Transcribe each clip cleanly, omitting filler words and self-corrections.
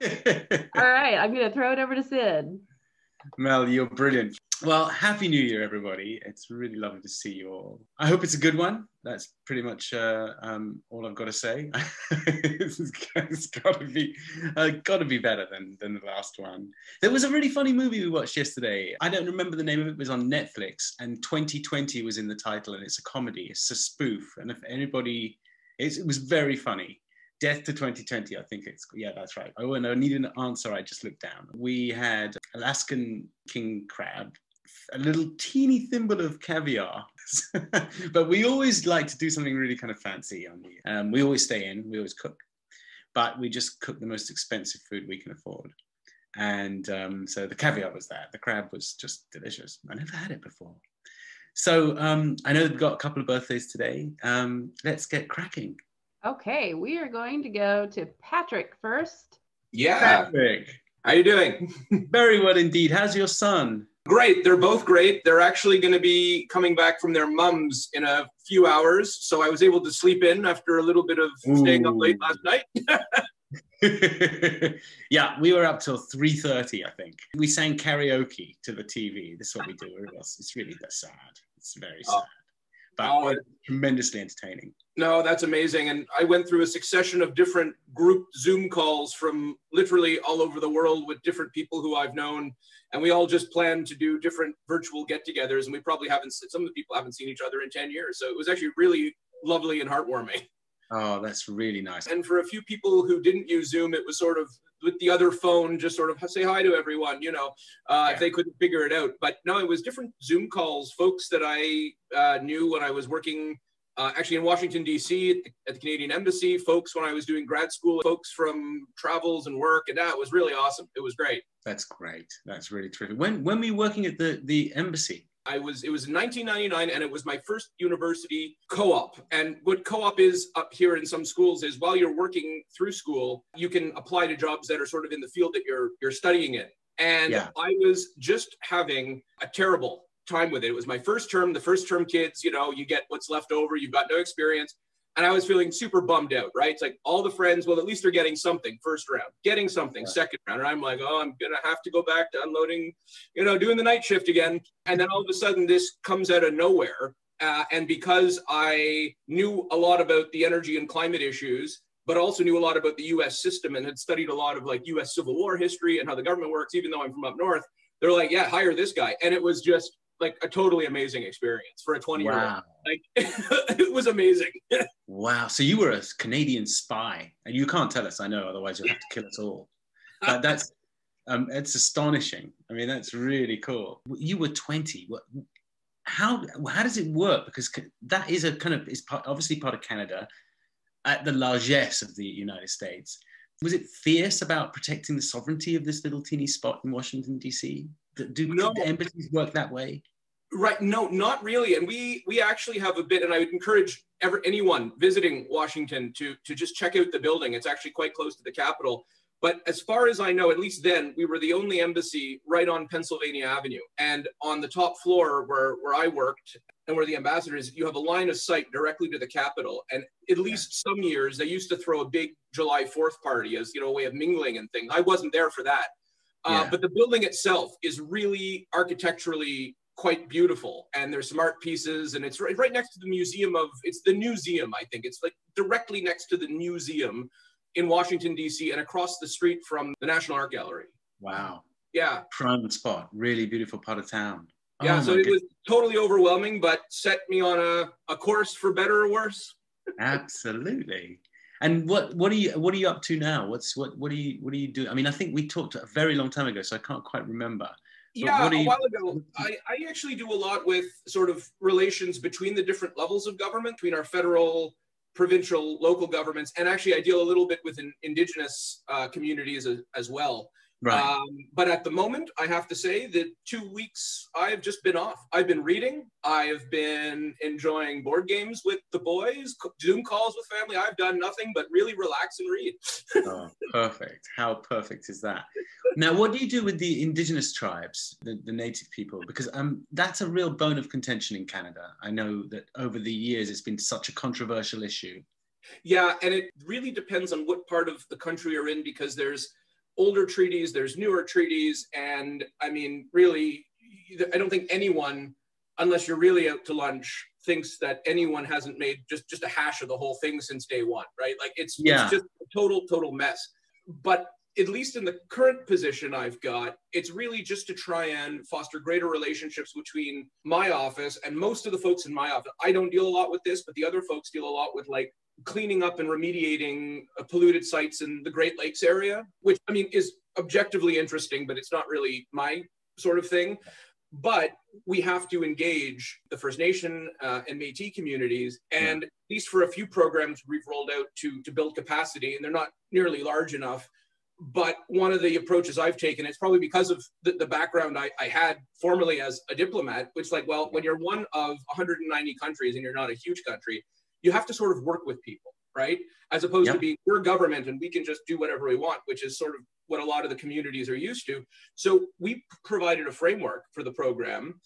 All right, I'm going to throw it over to Sid. Mel, you're brilliant. Well, Happy New Year, everybody. It's really lovely to see you all. I hope it's a good one. That's pretty much all I've got to say. It's got to be better than the last one. There was a really funny movie we watched yesterday. I don't remember the name of it. It was on Netflix, and 2020 was in the title, and it's a comedy. It's a spoof. And if anybody, it was very funny. Death to 2020, I think yeah, that's right. Oh, and I need an answer, I just looked down. We had Alaskan king crab, a little teeny thimble of caviar, but we always like to do something really kind of fancy on the, we always stay in, we always cook, but we just cook the most expensive food we can afford. And so the caviar was that, the crab was just delicious. I never had it before. So I know we've got a couple of birthdays today. Let's get cracking. Okay, we are going to go to Patrick first. Yeah. Patrick. How you doing? Very well indeed. How's your son? Great. They're both great. They're actually going to be coming back from their mums in a few hours. So I was able to sleep in after a little bit of staying up late last night. Yeah, we were up till 3:30, I think. We sang karaoke to the TV. This is what we do. It's really sad. It's very sad. But tremendously entertaining. No, that's amazing. And I went through a succession of different group Zoom calls from literally all over the world with different people who I've known. And we all just planned to do different virtual get-togethers. And we probably some of the people haven't seen each other in 10 years. So it was actually really lovely and heartwarming. Oh, that's really nice. And for a few people who didn't use Zoom, it was sort of with the other phone, just sort of say hi to everyone, if they couldn't figure it out. But no, it was different Zoom calls, folks that I knew when I was working actually in Washington, D.C. At the Canadian Embassy, folks when I was doing grad school, folks from travels and work, and that was really awesome. It was great. That's great. That's really terrific. When were you working at the embassy? It was in 1999, and it was my first university co-op. And what co-op is up here in some schools is while you're working through school, you can apply to jobs that are sort of in the field that you're studying in. And I was just having a terrible time with it. It was my first term, the first term kids, you get what's left over, you've got no experience. And I was feeling super bummed out, right? It's like all the friends, well, at least they're getting something first round, getting something second round. And I'm like, oh, I'm going to have to go back to unloading, doing the night shift again. And then all of a sudden this comes out of nowhere. And because I knew a lot about the energy and climate issues, but also knew a lot about the US system and had studied a lot of like US Civil War history and how the government works, even though I'm from up north, they're like, yeah, hire this guy. And it was just like a totally amazing experience for a 20-year-old. Wow. Like it was amazing. Wow. So you were a Canadian spy, and you can't tell us, I know, otherwise you'll have to kill us all. But that's it's astonishing. I mean, that's really cool. You were 20. How does it work? Because that is obviously part of Canada at the largesse of the United States. Was it fierce about protecting the sovereignty of this little teeny spot in Washington, D.C.? Do the embassies work that way? Right. No, not really. And we actually have a bit, and I would encourage anyone visiting Washington to just check out the building. It's actually quite close to the Capitol. But as far as I know, at least then, we were the only embassy right on Pennsylvania Avenue. And on the top floor where I worked and where the ambassador is, you have a line of sight directly to the Capitol. And at least some years, they used to throw a big July 4th party as, a way of mingling and things. I wasn't there for that. But the building itself is really architecturally quite beautiful. And there's some art pieces, and it's right next to the museum it's the Newseum, I think. It's like directly next to the Newseum in Washington, D.C., and across the street from the National Art Gallery. Wow. Yeah. Prime spot. Really beautiful part of town. Yeah, so it was totally overwhelming, but set me on a course for better or worse. Absolutely. And what are you up to now? What do you do? I mean, I think we talked a very long time ago, so I can't quite remember. Yeah, a while ago, I actually do a lot with sort of relations between the different levels of government, between our federal, provincial, local governments, and actually I deal a little bit with indigenous communities as well. Right. But at the moment, I have to say that 2 weeks, I've just been off. I've been reading. I've been enjoying board games with the boys, Zoom calls with family. I've done nothing but really relax and read. Oh, perfect. How perfect is that? Now, what do you do with the indigenous tribes, the native people? Because that's a real bone of contention in Canada. I know that over the years, it's been such a controversial issue. Yeah, and it really depends on what part of the country you're in, because there's older treaties, there's newer treaties. And I mean, really, I don't think anyone, unless you're really out to lunch, thinks that anyone hasn't made just a hash of the whole thing since day one, right? Like it's just a total mess. But at least in the current position I've got, it's really just to try and foster greater relationships between my office and most of the folks in my office. I don't deal a lot with this, but the other folks deal a lot with like cleaning up and remediating polluted sites in the Great Lakes area, which I mean is objectively interesting, but it's not really my sort of thing. But we have to engage the First Nation and Métis communities. And at least for a few programs we've rolled out to build capacity, and they're not nearly large enough. But one of the approaches I've taken, it's probably because of the background I had formerly as a diplomat, which like, well, when you're one of 190 countries and you're not a huge country, you have to sort of work with people, right? As opposed to being, we're government and we can just do whatever we want, which is sort of what a lot of the communities are used to. So we provided a framework for the program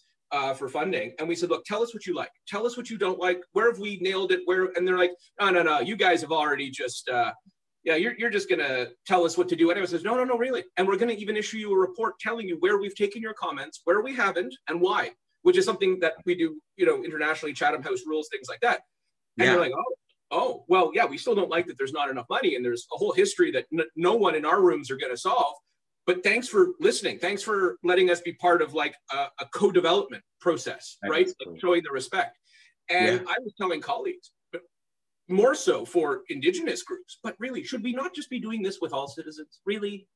for funding. And we said, look, tell us what you like. Tell us what you don't like. Where have we nailed it? Where? And they're like, no, you guys have already just, you're just going to tell us what to do. And I says, no, really. And we're going to even issue you a report telling you where we've taken your comments, where we haven't, and why, which is something that we do, internationally, Chatham House rules, things like that. And you're like, oh, well, yeah, we still don't like that there's not enough money. And there's a whole history that no one in our rooms are going to solve. But thanks for listening. Thanks for letting us be part of like a co-development process, right? Like showing the respect. And I was telling colleagues, but more so for indigenous groups, but really, should we not just be doing this with all citizens? Really?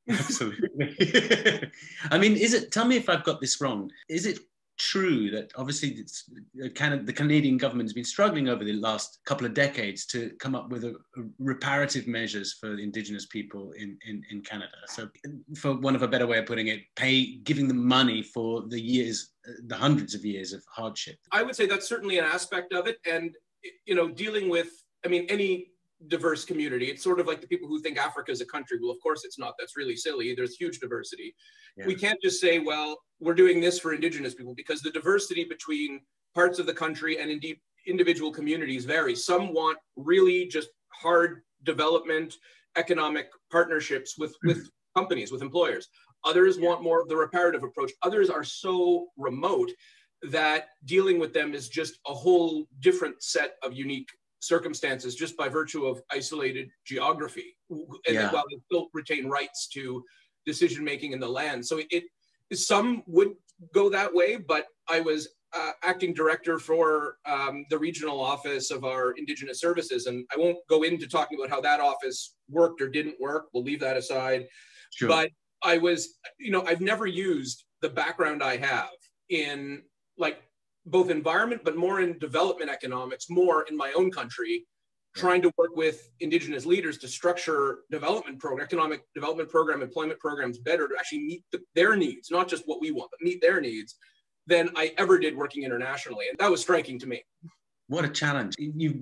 Absolutely. I mean, tell me if I've got this wrong. Is it true that obviously the Canadian government has been struggling over the last couple of decades to come up with reparative measures for the indigenous people in Canada? So for one of a better way of putting it, giving them money for the hundreds of years of hardship. I would say that's certainly an aspect of it. And, dealing with, any diverse community, it's sort of like the people who think Africa is a country. Well, of course it's not. That's really silly. There's huge diversity. We can't just say, well, we're doing this for indigenous people, because the diversity between parts of the country and indeed individual communities varies. Some want really just hard development, economic partnerships with companies, with employers. Others want more of the reparative approach. Others are so remote that dealing with them is just a whole different set of unique circumstances just by virtue of isolated geography, and while they still retain rights to decision-making in the land. So some would go that way, but I was acting director for the regional office of our Indigenous services. And I won't go into talking about how that office worked or didn't work. We'll leave that aside. Sure. But I was, I've never used the background I have in like both environment, but more in development economics, more in my own country, trying to work with Indigenous leaders to structure economic development program, employment programs better to actually meet their needs, not just what we want, but meet their needs, than I ever did working internationally. And that was striking to me. What a challenge. You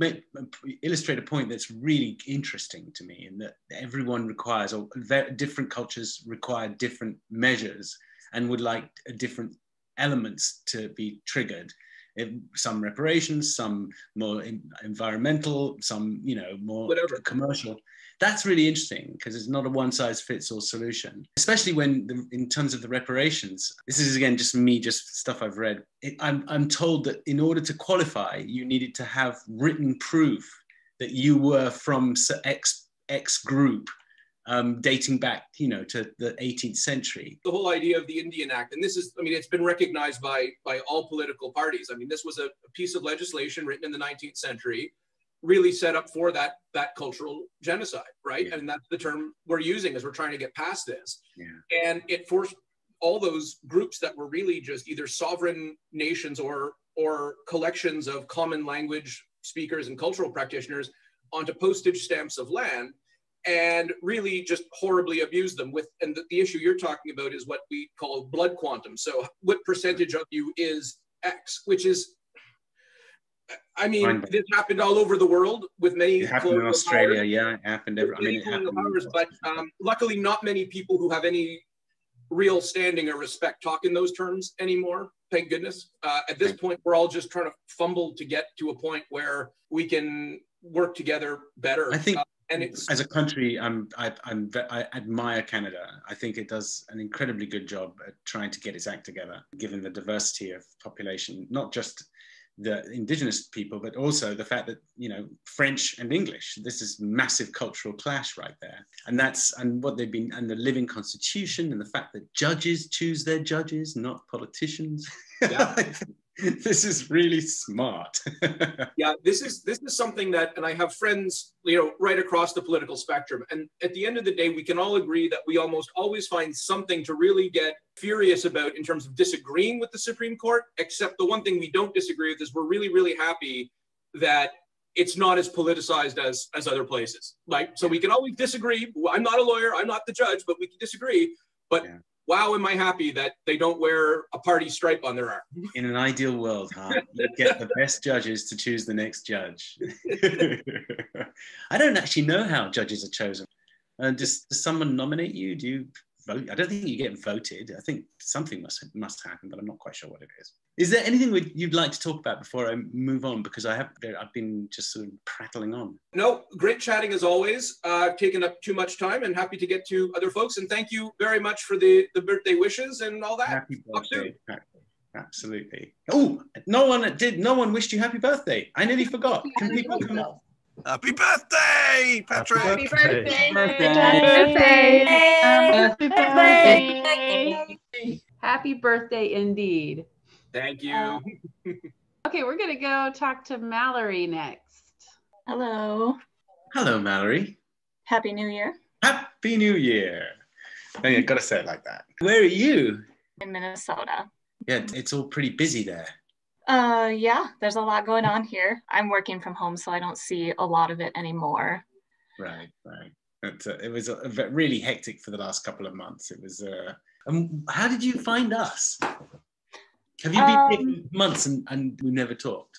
illustrate a point that's really interesting to me, in that everyone requires, or different cultures require different measures and would like different elements to be triggered. Some reparations, some more environmental, some more commercial. That's really interesting, because it's not a one-size-fits-all solution, especially when in terms of the reparations. This is again just stuff I've read. I'm told that in order to qualify, you needed to have written proof that you were from X group, dating back, to the 18th century. The whole idea of the Indian Act, and this is, it's been recognized by all political parties. This was a piece of legislation written in the 19th century, really set up for that cultural genocide, right? Yeah. And that's the term we're using as we're trying to get past this. Yeah. And it forced all those groups that were really just either sovereign nations or collections of common language speakers and cultural practitioners onto postage stamps of land, and really just horribly abuse them and the issue you're talking about is what we call blood quantum. So what percentage of you is X, which is, this happened all over the world with many. It happened in Australia, it happened everywhere. But luckily not many people who have any real standing or respect talk in those terms anymore, thank goodness. At this point, we're all just trying to fumble to get to a point where we can work together better. I think And it's, as a country, I admire Canada. I think it does an incredibly good job at trying to get its act together, given the diversity of population, not just the indigenous people, but also the fact that, you know, French and English, this is massive cultural clash right there. And what they've been, and the living constitution, and the fact that judges choose their judges, not politicians. yeah. This is really smart. Yeah, this is something that, and I have friends, you know, right across the political spectrum. And at the end of the day, we can all agree that we almost always find something to really get furious about in terms of disagreeing with the Supreme Court, except the one thing we don't disagree with is we're really, really happy that it's not as politicized as other places. Like, so we can always disagree. I'm not a lawyer, I'm not the judge, but we can disagree. But yeah. Wow, am I happy that they don't wear a party stripe on their arm. In an ideal world, huh? You get the best judges to choose the next judge. I don't actually know how judges are chosen. Does someone nominate you? Do you vote? I don't think you get voted. I think something must happen, but I'm not quite sure what it is. Is there anything you'd like to talk about before I move on? Because I've been just sort of prattling on. No, great chatting as always. Taken up too much time, and happy to get to other folks. And thank you very much for the birthday wishes and all that. Happy birthday. Absolutely. Oh, no one wished you happy birthday. I nearly forgot. Can people come up? Happy birthday, Patrick! Happy birthday! Happy birthday! Happy birthday indeed. Thank you. Okay, we're going to go talk to Mallory next. Hello. Hello, Mallory. Happy New Year. Happy New Year. Oh, you got to say it like that. Where are you? In Minnesota. Yeah, it's all pretty busy there. Yeah, there's a lot going on here. I'm working from home, so I don't see a lot of it anymore. Right. It was really hectic for the last couple of months. It was. How did you find us? Have you been here for months and we never talked?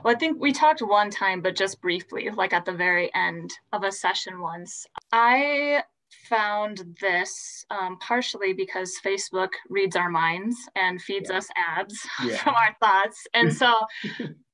Well, I think we talked one time, but just briefly, like at the very end of a session once. I found this partially because Facebook reads our minds and feeds us ads from our thoughts. And so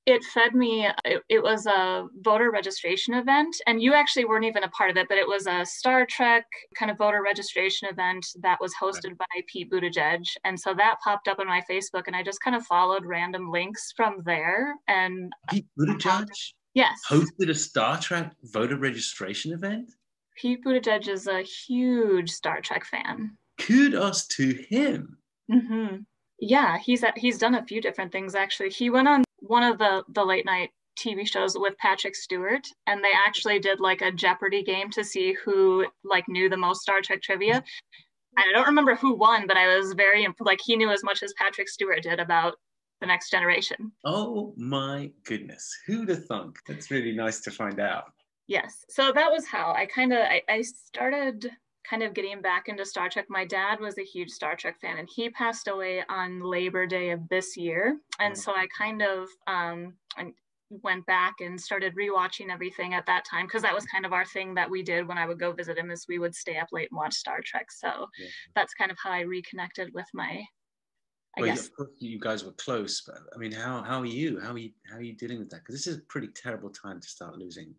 it fed me, it was a voter registration event, and you actually weren't even a part of it, but it was a Star Trek kind of voter registration event that was hosted by Pete Buttigieg. And so that popped up on my Facebook, and I just kind of followed random links from there. And Pete Buttigieg? Yes. Hosted a Star Trek voter registration event? Pete Buttigieg is a huge Star Trek fan. Kudos to him. Mm-hmm. Yeah, he's done a few different things, actually. He went on one of the late night TV shows with Patrick Stewart, and they actually did like a Jeopardy game to see who like knew the most Star Trek trivia. I don't remember who won, but I was very like he knew as much as Patrick Stewart did about the next generation. Oh my goodness, who'd have thunk? That's really nice to find out. Yes, so that was how I started kind of getting back into Star Trek. My dad was a huge Star Trek fan, and he passed away on Labor Day of this year. And so I kind of went back and started rewatching everything at that time, because that was kind of our thing that we did when I would go visit him, is we would stay up late and watch Star Trek. So that's kind of how I reconnected with my, I guess. Of course you guys were close, but I mean, how are you? How are you dealing with that? Because this is a pretty terrible time to start losing.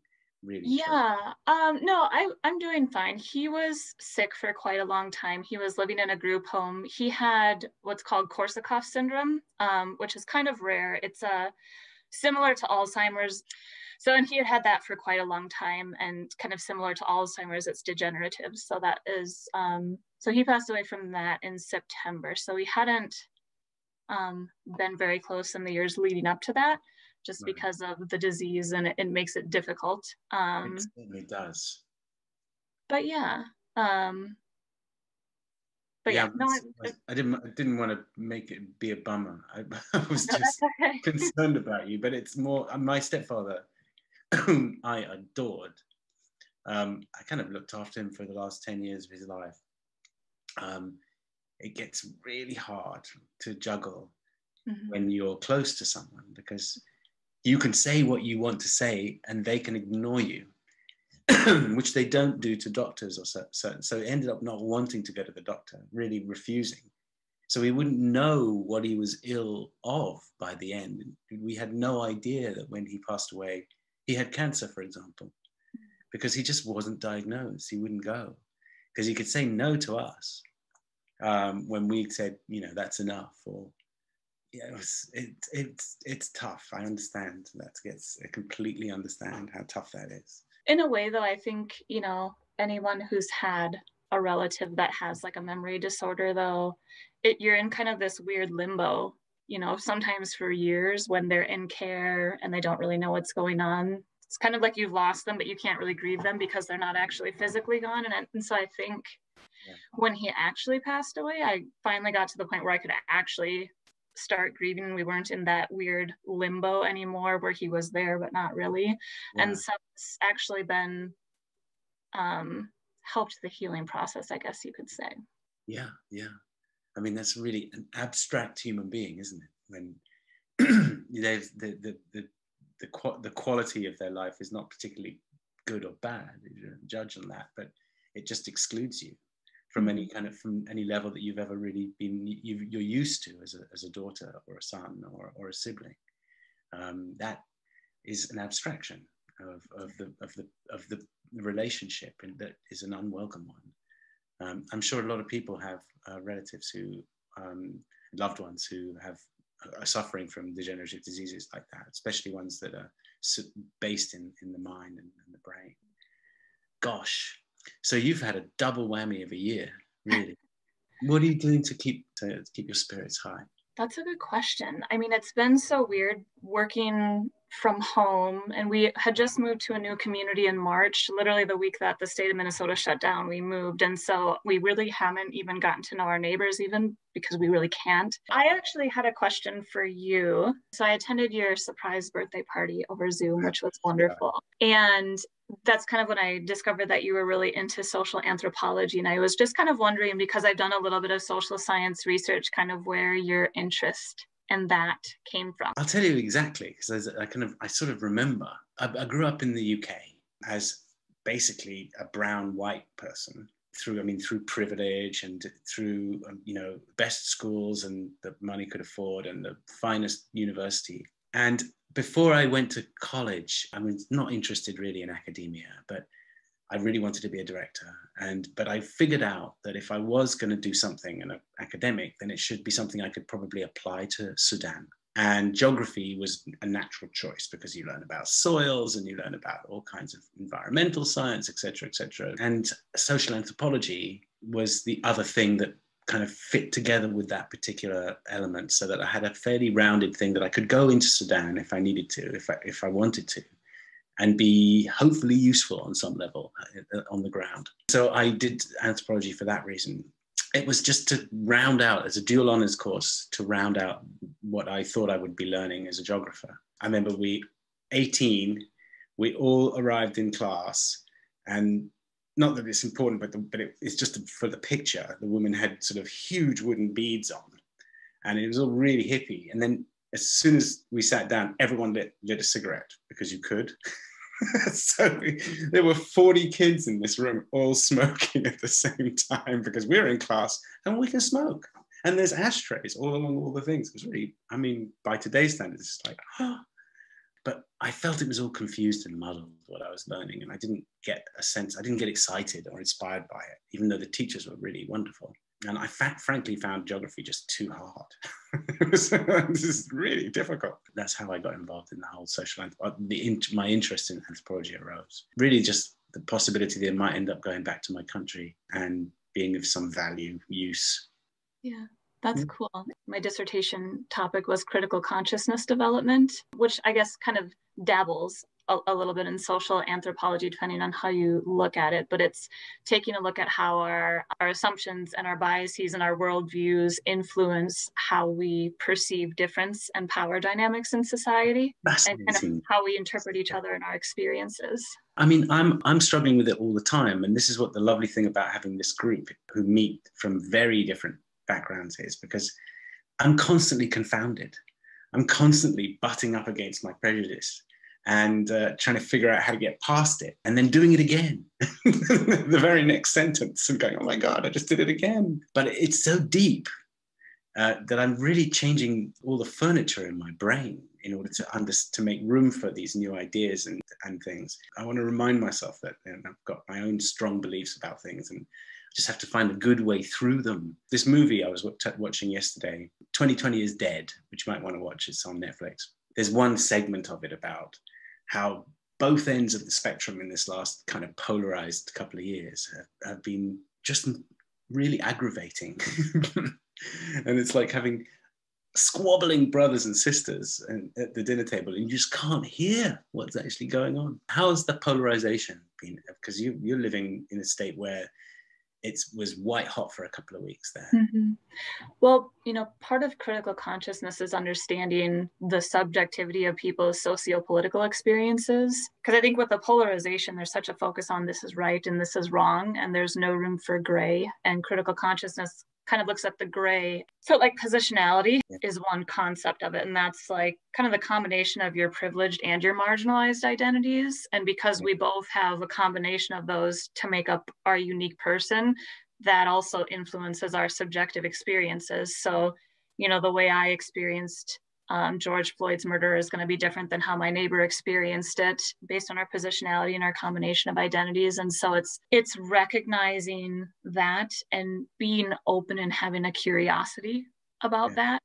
Really? Yeah, no, I'm doing fine. He was sick for quite a long time. He was living in a group home. He had what's called Korsakoff syndrome, which is kind of rare. It's similar to Alzheimer's. So, and he had that for quite a long time, and kind of similar to Alzheimer's, it's degenerative. So that is, so he passed away from that in September. So we hadn't been very close in the years leading up to that, just because of the disease, and it makes it difficult. It certainly does. But yeah. No, I didn't want to make it be a bummer. I was just concerned about you. But it's more my stepfather, whom I adored. I kind of looked after him for the last 10 years of his life. It gets really hard to juggle when you're close to someone, because you can say what you want to say and they can ignore you, which they don't do to doctors or certain. So he ended up not wanting to go to the doctor, really refusing. So we wouldn't know what he was ill of by the end. We had no idea that when he passed away, he had cancer, for example. because he just wasn't diagnosed. He wouldn't go because he could say no to us when we said, that's enough. Or it's tough. I understand that. I completely understand how tough that is. In a way, though, I think, anyone who's had a relative that has like a memory disorder, though, you're in kind of this weird limbo, sometimes for years when they're in care and they don't really know what's going on. It's kind of like you've lost them, but you can't really grieve them because they're not actually physically gone. And so I think when he actually passed away, I finally got to the point where I could actually start grieving. We weren't in that weird limbo anymore where he was there but not really. And so it's actually been helped the healing process, I guess you could say. Yeah. I mean, that's really an abstract human being, isn't it? When they've the quality of their life is not particularly good or bad. You don't judge on that, but it just excludes you from from any level that you've ever really been you're used to as a daughter or a son or a sibling. That is an abstraction of the relationship, and that is an unwelcome one. I'm sure a lot of people have relatives who loved ones who are suffering from degenerative diseases like that, especially ones that are based in the mind and the brain. Gosh. So you've had a double whammy of a year, really. What are you doing to keep your spirits high? That's a good question. I mean, it's been so weird working from home, and we had just moved to a new community in March, literally the week that the state of Minnesota shut down, we moved. And so we really haven't even gotten to know our neighbors, even because we really can't. I actually had a question for you. So I attended your surprise birthday party over Zoom, which was wonderful. And that's kind of when I discovered that you were really into social anthropology. And I was just kind of wondering, because I've done a little bit of social science research, kind of where your interest in that came from. I'll tell you exactly, because I sort of remember. I grew up in the UK as basically a brown white person through privilege and through best schools and the money could afford and the finest university. And before I went to college, I was not interested really in academia, but I really wanted to be a director. But I figured out that if I was going to do something in an academic, then it should be something I could probably apply to Sudan. And geography was a natural choice because you learn about soils and you learn about all kinds of environmental science, et cetera, et cetera. And social anthropology was the other thing that kind of fit together with that particular element, so that I had a fairly rounded thing that I could go into Sudan if I needed to, if I wanted to, and be hopefully useful on some level on the ground. So I did anthropology for that reason. It was just to round out, as a dual honors course, to round out what I thought I would be learning as a geographer. I remember 18, we all arrived in class, and not that it's important, but it's just for the picture. The woman had sort of huge wooden beads on, and it was all really hippie. And then as soon as we sat down, everyone lit a cigarette because you could. So there were 40 kids in this room all smoking at the same time because we were in class and we can smoke. And there's ashtrays all along all the things. It was really, by today's standards, it's like, oh. But I felt it was all confused and muddled, what I was learning. And I didn't get excited or inspired by it, even though the teachers were really wonderful. And I frankly found geography just too hard. This is really difficult. That's how I got involved in the whole social anthropology. My interest in anthropology arose. Really just the possibility that I might end up going back to my country and being of some value, use. Yeah, that's cool. My dissertation topic was critical consciousness development, which I guess kind of dabbles a little bit in social anthropology, depending on how you look at it. But it's taking a look at how our assumptions and our biases and our worldviews influence how we perceive difference and power dynamics in society, and kind of how we interpret each other in our experiences. I'm struggling with it all the time. And this is what the lovely thing about having this group who meet from very different backgrounds is, because I'm constantly confounded. I'm constantly butting up against my prejudice and trying to figure out how to get past it, and then doing it again. The very next sentence and going, oh my God, I just did it again. But it's so deep that I'm really changing all the furniture in my brain in order to make room for these new ideas. And and things. I want to remind myself that I've got my own strong beliefs about things, and I just have to find a good way through them. This movie I was watching yesterday, 2020 is Dead, which you might want to watch. It's on Netflix. There's one segment of it about how both ends of the spectrum in this last kind of polarized couple of years have been just really aggravating. And it's like having squabbling brothers and sisters at the dinner table, and you just can't hear what's actually going on. How's the polarization been? Because you're living in a state where it was white hot for a couple of weeks there. Mm-hmm. Well, part of critical consciousness is understanding the subjectivity of people's socio-political experiences. Because I think with the polarization, there's such a focus on this is right and this is wrong, and there's no room for gray. And critical consciousness kind of looks at the gray. So like positionality is one concept of it. And that's like kind of the combination of your privileged and your marginalized identities. And because we both have a combination of those to make up our unique person, that also influences our subjective experiences. So, the way I experienced George Floyd's murder is going to be different than how my neighbor experienced it based on our positionality and our combination of identities. And so it's recognizing that and being open and having a curiosity about that.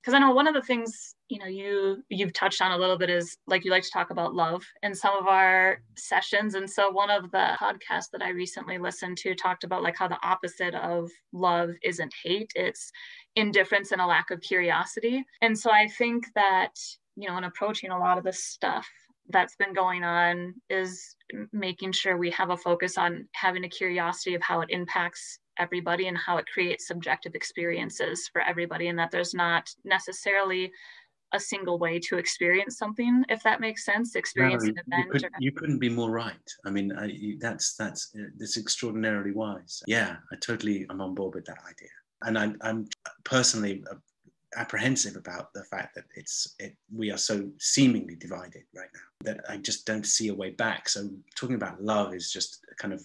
Because I know one of the things, you've touched on a little bit is like you like to talk about love in some of our sessions. And so one of the podcasts that I recently listened to talked about like how the opposite of love isn't hate, it's indifference and a lack of curiosity. And so I think that, in approaching a lot of this stuff that's been going on is making sure we have a focus on having a curiosity of how it impacts everybody and how it creates subjective experiences for everybody, and that there's not necessarily a single way to experience something, if that makes sense. Experience an event. You couldn't be more right. I mean, that's extraordinarily wise. Yeah, I'm on board with that idea, and I'm personally apprehensive about the fact that we are so seemingly divided right now that I just don't see a way back. So talking about love is just a kind of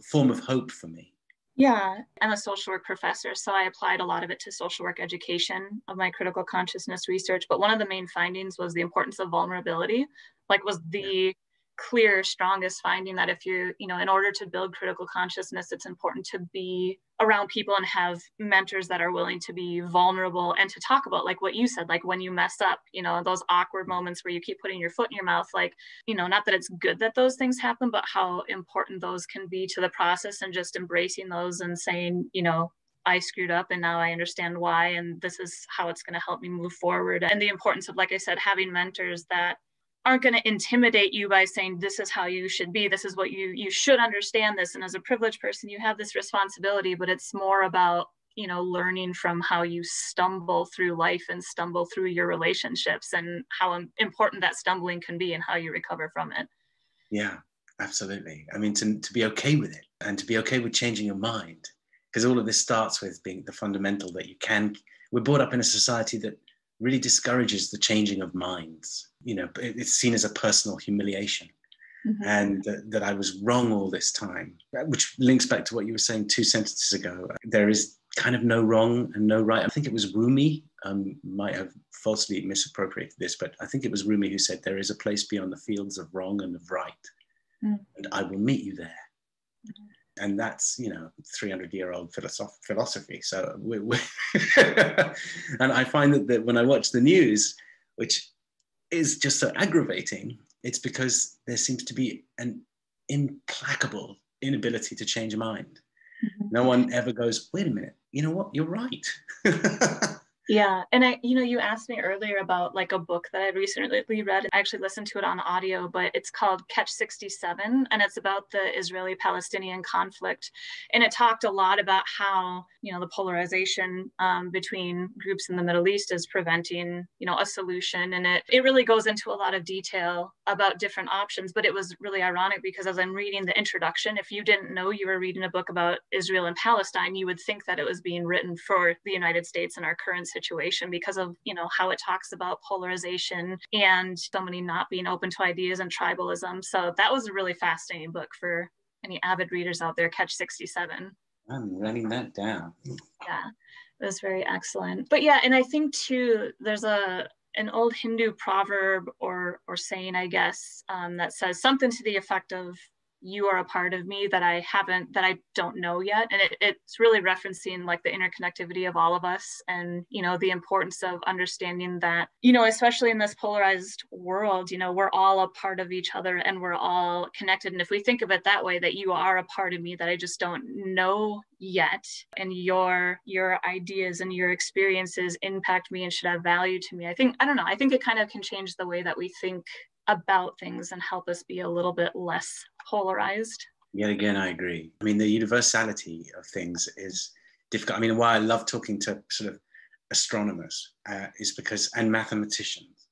form of hope for me. Yeah, I'm a social work professor, so I applied a lot of it to social work education of my critical consciousness research. But one of the main findings was the importance of vulnerability, was the clear, strongest finding that if you're, in order to build critical consciousness, it's important to be around people and have mentors that are willing to be vulnerable and to talk about, like what you said, like when you mess up, those awkward moments where you keep putting your foot in your mouth, not that it's good that those things happen, but how important those can be to the process, and just embracing those and saying, I screwed up and now I understand why, and this is how it's going to help me move forward. And the importance of, like I said, having mentors that aren't going to intimidate you by saying, this is how you should be, this is what you should understand this, and as a privileged person you have this responsibility. But it's more about learning from how you stumble through life and stumble through your relationships, and how important that stumbling can be and how you recover from it. Yeah, absolutely. I mean, to be okay with it, and to be okay with changing your mind, because all of this starts with being the fundamental that we're brought up in a society that really discourages the changing of minds. It's seen as a personal humiliation. Mm-hmm. And that I was wrong all this time, which links back to what you were saying 2 sentences ago. There is kind of no wrong and no right. I think it was Rumi, might have falsely misappropriated this, but I think it was Rumi who said, there is a place beyond the fields of wrong and of right, and I will meet you there. Mm-hmm. And that's, 300-year-old philosophy. So, and I find that when I watch the news, which is just so aggravating, it's because there seems to be an implacable inability to change a mind. Mm-hmm. No one ever goes, wait a minute, you know what, you're right. Yeah. And you asked me earlier about like a book that I recently read. I actually listened to it on audio, but it's called Catch 67. And it's about the Israeli-Palestinian conflict. And it talked a lot about how, the polarization between groups in the Middle East is preventing, a solution. And it really goes into a lot of detail about different options. But it was really ironic because as I'm reading the introduction, if you didn't know you were reading a book about Israel and Palestine, you would think that it was being written for the United States and our current situation because of, how it talks about polarization and somebody not being open to ideas and tribalism. So that was a really fascinating book for any avid readers out there. Catch 67. I'm writing that down. Yeah, it was very excellent. But yeah, and I think too, there's a an old Hindu proverb or saying, I guess, that says something to the effect of, you are a part of me that I don't know yet. And it's really referencing like the interconnectivity of all of us, and, you know, the importance of understanding that, you know, especially in this polarized world, you know, we're all a part of each other and we're all connected. And if we think of it that way, that you are a part of me that I just don't know yet, and your ideas and your experiences impact me and should have value to me. I think it kind of can change the way that we think about things and help us be a little bit less polarized. Yet again, I agree. I mean, the universality of things is difficult. I mean, why I love talking to sort of astronomers is because, and mathematicians,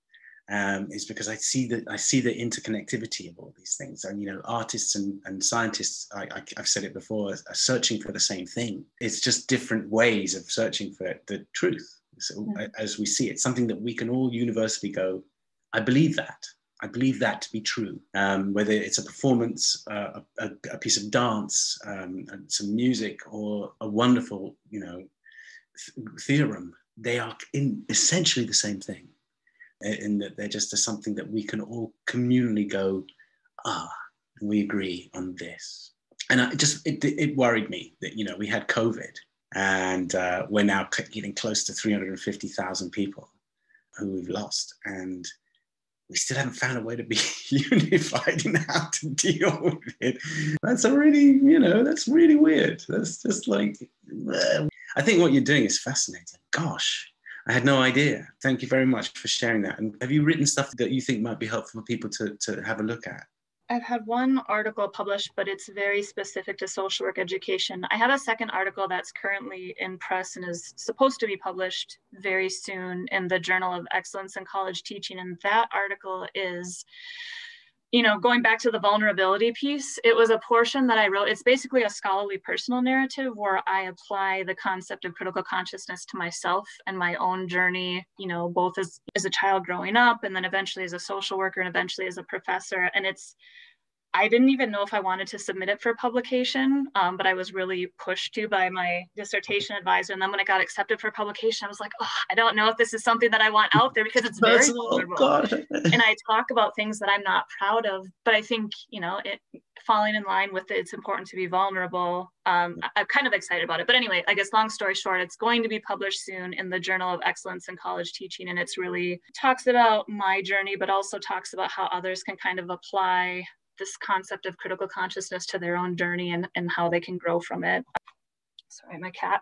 is because I see the interconnectivity of all these things. And, you know, artists and scientists, I've said it before, are searching for the same thing. It's just different ways of searching for the truth. So, as we see it, something that we can all universally go, I believe that. I believe that to be true. Whether it's a performance, a piece of dance, some music, or a wonderful, you know, theorem, they are essentially the same thing. In that they're just something that we can all communally go, we agree on this. And it worried me that, you know, we had COVID, and we're now getting close to 350,000 people who we've lost, and we still haven't found a way to be unified in how to deal with it. That's that's really weird. That's just like, I think what you're doing is fascinating. Gosh, I had no idea. Thank you very much for sharing that. And have you written stuff that you think might be helpful for people to have a look at? I've had one article published, but it's very specific to social work education. I have a second article that's currently in press and is supposed to be published very soon in the Journal of Excellence in College Teaching. And that article is, you know, going back to the vulnerability piece, it was a portion that I wrote. It's basically a scholarly personal narrative where I apply the concept of critical consciousness to myself and my own journey, you know, both as a child growing up, and then eventually as a social worker, and eventually as a professor. And I didn't even know if I wanted to submit it for publication, but I was really pushed to by my dissertation advisor. And then when it got accepted for publication, I was like, I don't know if this is something that I want out there, because it's very vulnerable. And I talk about things that I'm not proud of, but I think, you know, it falling in line with it's important to be vulnerable. I'm kind of excited about it. But anyway, I guess long story short, it's going to be published soon in the Journal of Excellence in College Teaching. And it's really talks about my journey, but also talks about how others can kind of apply this concept of critical consciousness to their own journey and how they can grow from it. Sorry, my cat.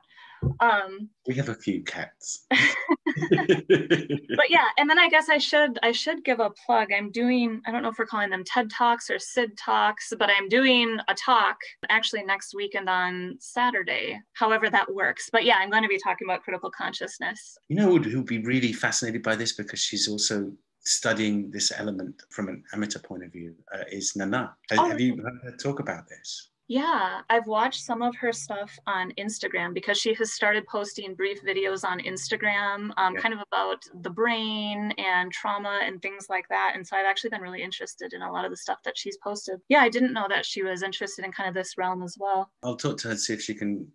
We have a few cats. But yeah, and then I guess I should give a plug. I'm doing, I don't know if we're calling them TED Talks or Sid Talks, but I'm doing a talk actually next weekend on Saturday, however that works. But yeah, I'm going to be talking about critical consciousness. You know who'd be really fascinated by this, because she's also studying this element from an amateur point of view, is Nana. Have you heard her talk about this? Yeah, I've watched some of her stuff on Instagram, because she has started posting brief videos on Instagram, kind of about the brain and trauma and things like that. And so I've actually been really interested in a lot of the stuff that she's posted. Yeah, I didn't know that she was interested in kind of this realm as well. I'll talk to her and see if she can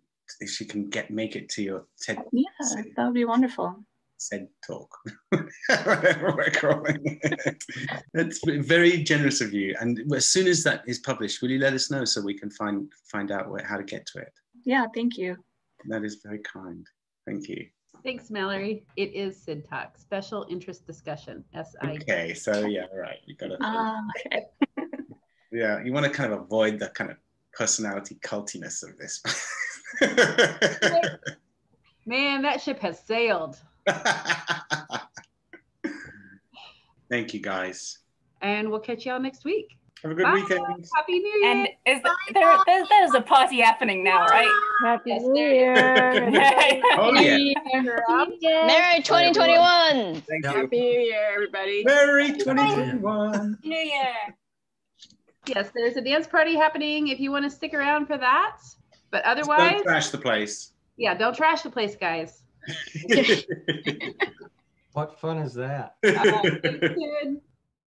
make it to your TED. Yeah, that would be wonderful. Said talk, whatever we're calling it. That's very generous of you. And as soon as that is published, will you let us know so we can find out how to get to it? Yeah, thank you. That is very kind. Thank you. Thanks, Mallory. It is Sid Talk, Special Interest Discussion, SI. Okay, so yeah, right. You got to. Okay. Yeah, you want to kind of avoid the kind of personality cultiness of this. Man, that ship has sailed. Thank you, guys. And we'll catch y'all next week. Have a good weekend. Happy New Year. And there's a party happening now, right? Happy New Year. Oh, yeah. Merry 2021. Thank you. Happy New Year, everybody. Merry 2021. New Year. Yes, there's a dance party happening if you want to stick around for that. But otherwise, don't trash the place. Yeah, don't trash the place, guys. What fun is that? Good.